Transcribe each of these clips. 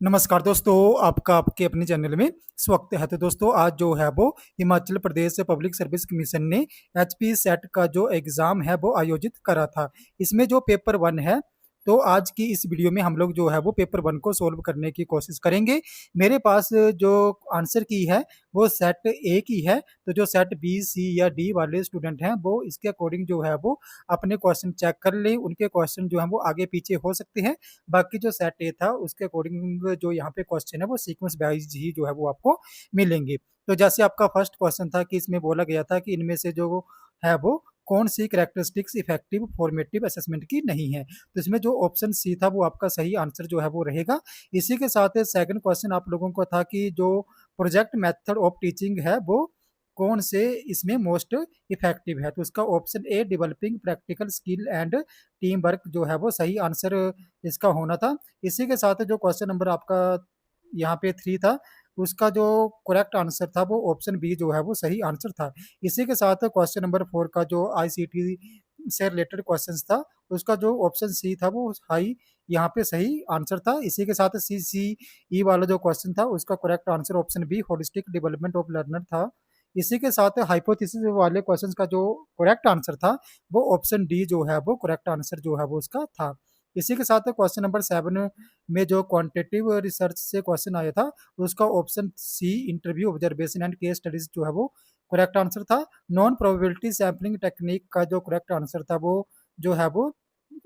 नमस्कार दोस्तों, आपका आपके अपने चैनल में स्वागत है। तो दोस्तों आज जो है वो Himachal Pradesh public service commission ने एचपी सेट का जो एग्ज़ाम है वो आयोजित करा था। इसमें जो पेपर 1 है, तो आज की इस वीडियो में हम लोग जो है वो पेपर 1 को सॉल्व करने की कोशिश करेंगे। मेरे पास जो आंसर की है वो सेट ए की है, तो जो सेट बी, सी या डी वाले स्टूडेंट हैं वो इसके अकॉर्डिंग जो है वो अपने क्वेश्चन चेक कर लें। उनके क्वेश्चन जो हैं वो आगे पीछे हो सकते हैं। बाकी जो सेट ए था उसके अकॉर्डिंग जो यहाँ पे क्वेश्चन है वो सीक्वेंस वाइज ही जो है वो आपको मिलेंगे। तो जैसे आपका फर्स्ट क्वेश्चन था कि इसमें बोला गया था कि इनमें से जो है वो कौन सी कैरेक्टरिस्टिक्स इफेक्टिव फॉर्मेटिव असेसमेंट की नहीं है। तो इसमें जो ऑप्शन सी था वो आपका सही आंसर जो है वो रहेगा। इसी के साथ सेकंड क्वेश्चन आप लोगों को था कि जो प्रोजेक्ट मेथड ऑफ टीचिंग है वो कौन से इसमें मोस्ट इफेक्टिव है। तो उसका option a developing practical skill and team work जो है वो सही आंसर इसका होना था। इसी के साथ जो क्वेश्चन नंबर आपका यहाँ पे 3 था, उसका जो करेक्ट आंसर था वो ऑप्शन बी जो है वो सही आंसर था। इसी के साथ क्वेश्चन नंबर 4 का जो आईसीटी से रिलेटेड क्वेश्चंस था, उसका जो ऑप्शन सी था वो हाई यहाँ पे सही आंसर था। इसी के साथ सी सी ई वाला जो क्वेश्चन था उसका correct answer option B holistic development of learner था। इसी के साथ हाइपोथेसिस वाले क्वेश्चंस का जो करेक्ट आंसर था वो ऑप्शन डी जो है वो करेक्ट आंसर जो है वो उसका था। इसी के साथ क्वेश्चन नंबर 7 में जो क्वांटिटेटिव रिसर्च से क्वेश्चन आया था उसका option C interview observation and case studies जो है वो करेक्ट आंसर था। नॉन प्रोबेबिलिटी सैम्पलिंग टेक्निक का जो करेक्ट आंसर था वो जो है वो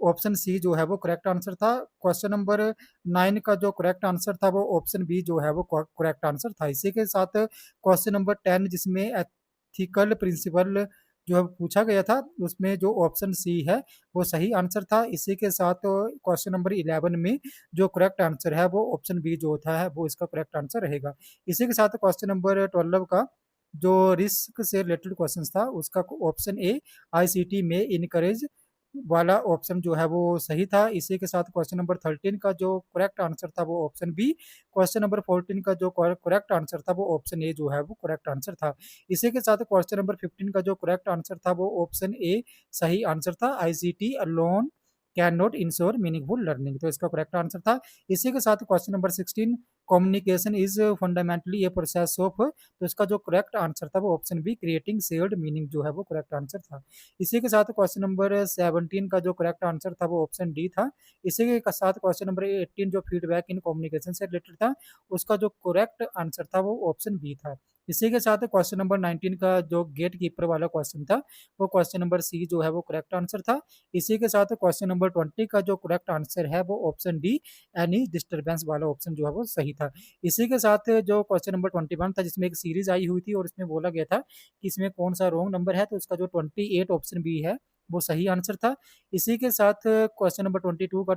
ऑप्शन सी जो है वो करेक्ट आंसर था। क्वेश्चन नंबर 9 का जो करेक्ट आंसर था वो ऑप्शन बी जो है वो करेक्ट आंसर था। इसी के साथ क्वेश्चन नंबर 10 जिसमें एथिकल प्रिंसिपल जो है पूछा गया था, उसमें जो ऑप्शन सी है वो सही आंसर था। इसी के साथ क्वेश्चन नंबर 11 में जो करेक्ट आंसर है वो ऑप्शन बी जो होता है वो इसका करेक्ट आंसर रहेगा। इसी के साथ क्वेश्चन नंबर 12 का जो रिस्क से रिलेटेड क्वेश्चन था उसका ऑप्शन ए आईसीटी में इनकरेज वाला ऑप्शन जो है वो सही था। इसी के साथ क्वेश्चन नंबर 13 का जो करेक्ट आंसर था वो ऑप्शन बी। क्वेश्चन नंबर 14 का जो करेक्ट आंसर था वो ऑप्शन ए जो है वो करेक्ट आंसर था। इसी के साथ क्वेश्चन नंबर 15 का जो करेक्ट आंसर था वो ऑप्शन ए सही आंसर था। ICT alone can not ensure meaningful learning, तो इसका करेक्ट आंसर था। इसी के साथ question number 16 communication is fundamentally a process of, तो इसका जो करेक्ट आंसर था वो option be creating shared meaning जो है वो करेक्ट आंसर था। इसी के साथ क्वेश्चन नंबर 17 का जो करेक्ट आंसर था वो ऑप्शन डी था। इसी के साथ क्वेश्चन नंबर 18 जो फीडबैक इन कम्युनिकेशन से रिलेटेड था उसका जो करेक्ट आंसर था वो ऑप्शन बी था। इसी के साथ क्वेश्चन नंबर 19 का जो गेट कीपर वाला क्वेश्चन था वो क्वेश्चन नंबर सी जो है वो करेक्ट आंसर था। इसी के साथ क्वेश्चन नंबर 20 का जो करेक्ट आंसर है वो ऑप्शन डी एनी डिस्टर्बेंस वाला ऑप्शन जो है वो सही था। इसी के साथ जो क्वेश्चन नंबर 21 था जिसमें एक सीरीज आई हुई थी और इसमें बोला गया था कि इसमें कौन सा रॉन्ग नंबर है, तो इसका जो 28 ऑप्शन बी है वो सही आंसर था। इसी के साथ क्वेश्चन नंबर 22 का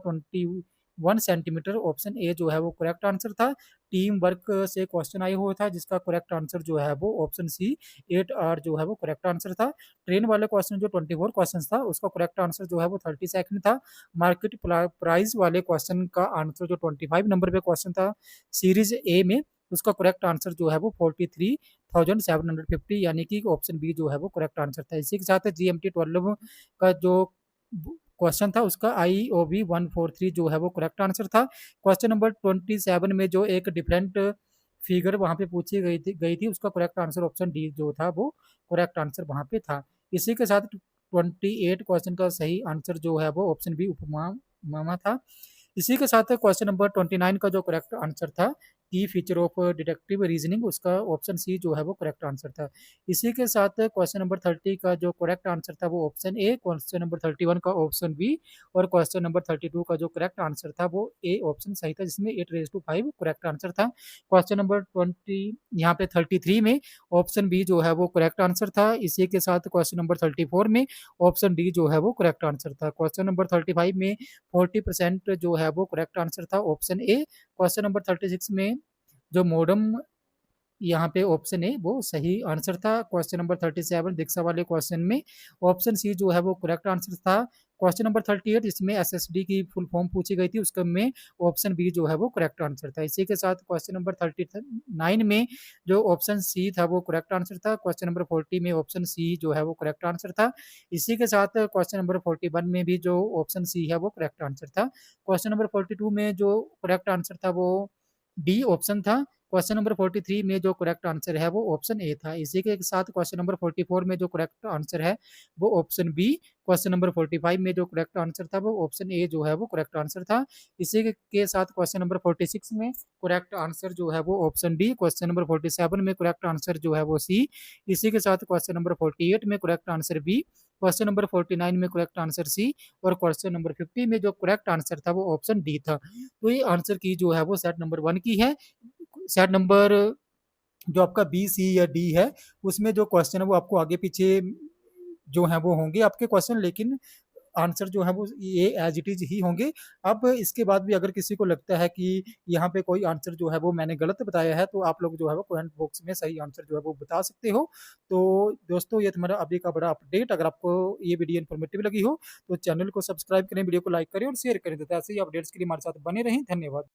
21 सेंटीमीटर ऑप्शन ए जो है वो करेक्ट आंसर था। टीम वर्क से क्वेश्चन आया हुआ था जिसका करेक्ट आंसर जो है वो ऑप्शन सी 8 आर जो है वो करेक्ट आंसर था। ट्रेन वाले क्वेश्चन जो 24 क्वेश्चन था उसका करेक्ट आंसर जो है वो 30 सेकंड था। मार्केट प्राइस वाले क्वेश्चन का आंसर जो 25 नंबर पे क्वेश्चन था सीरीज ए में, उसका करेक्ट आंसर जो है वो 43,750 यानी कि ऑप्शन बी जो है वो करेक्ट आंसर था। इसी के साथ जीएमटी 12 का जो क्वेश्चन था उसका आई ओ बी 143 जो है वो करेक्ट आंसर था। क्वेश्चन नंबर 27 में जो एक डिफरेंट फिगर वहां पे पूछी गई थी उसका करेक्ट आंसर ऑप्शन डी जो था वो करेक्ट आंसर वहां पे था। इसी के साथ 28 क्वेश्चन का सही आंसर जो है वो ऑप्शन बी उपमा मामा था। इसी के साथ क्वेश्चन नंबर 29 का जो करेक्ट आंसर था की फीचर ऑफ डिडक्टिव रीजनिंग, उसका ऑप्शन सी जो है वो करेक्ट आंसर था। इसी के साथ क्वेश्चन नंबर 30 का जो करेक्ट आंसर था वो ऑप्शन ए, क्वेश्चन नंबर 31 का ऑप्शन बी और क्वेश्चन नंबर 32 का जो करेक्ट आंसर था वो ए ऑप्शन सही था जिसमें 8 रेज टू 5 करेक्ट आंसर था। क्वेश्चन नंबर यहाँ पे 33 में ऑप्शन बी जो है वो करेक्ट आंसर था। इसी के साथ क्वेश्चन नंबर 34 में ऑप्शन डी जो है वो करेक्ट आंसर था। क्वेश्चन नंबर 35 में 40% जो है वो करेक्ट आंसर था ऑप्शन ए। क्वेश्चन नंबर 36 में जो मॉडर्न यहाँ पे ऑप्शन ए वो सही आंसर था। क्वेश्चन नंबर 37 दीक्षा वाले क्वेश्चन में ऑप्शन सी जो है वो करेक्ट आंसर था। क्वेश्चन नंबर 38 इसमें एसएसडी की फुल फॉर्म पूछी गई थी उसके में ऑप्शन बी जो है वो करेक्ट आंसर था। इसी के साथ क्वेश्चन नंबर 39 में जो ऑप्शन सी था वो करेक्ट आंसर था। क्वेश्चन नंबर 40 में ऑप्शन सी जो है वो करेक्ट आंसर था। इसी के साथ क्वेश्चन नंबर 41 में भी जो ऑप्शन सी है वो करेक्ट आंसर था। क्वेश्चन नंबर 42 में जो करेक्ट आंसर था वो डी ऑप्शन था। क्वेश्चन नंबर 43 में जो करेक्ट आंसर है वो ऑप्शन ए था। इसी के साथ क्वेश्चन नंबर 44 में जो करेक्ट आंसर है वो ऑप्शन बी। क्वेश्चन नंबर 45 में जो करेक्ट आंसर था वो ऑप्शन ए जो है वो करेक्ट आंसर था। इसी के साथ क्वेश्चन नंबर 46 में करेक्ट आंसर जो है वो ऑप्शन डी। क्वेश्चन नंबर 47 में करेक्ट आंसर जो है वो सी। इसी के साथ क्वेश्चन नंबर 48 में correct answer B. Question number 49 में करेक्ट आंसर सी। और क्वेश्चन नंबर 50 में जो करेक्ट आंसर था वो ऑप्शन डी था। तो ये आंसर की जो है वो सेट नंबर 1 की है। सेट नंबर जो आपका बी सी या डी है उसमें जो क्वेश्चन है वो आपको आगे पीछे जो है वो होंगे आपके क्वेश्चन, लेकिन आंसर जो है वो ये एज इट इज ही होंगे। अब इसके बाद भी अगर किसी को लगता है कि यहाँ पे कोई आंसर जो है वो मैंने गलत बताया है तो आप लोग जो है वो कमेंट बॉक्स में सही आंसर जो है वो बता सकते हो। तो दोस्तों ये तुम्हारा अभी का बड़ा अपडेट। अगर आपको ये वीडियो इन्फॉर्मेटिव लगी हो तो चैनल को सब्सक्राइब करें, वीडियो को लाइक करें और शेयर करें, तो ऐसे ही अपडेट्स के लिए हमारे साथ बने रहें। धन्यवाद।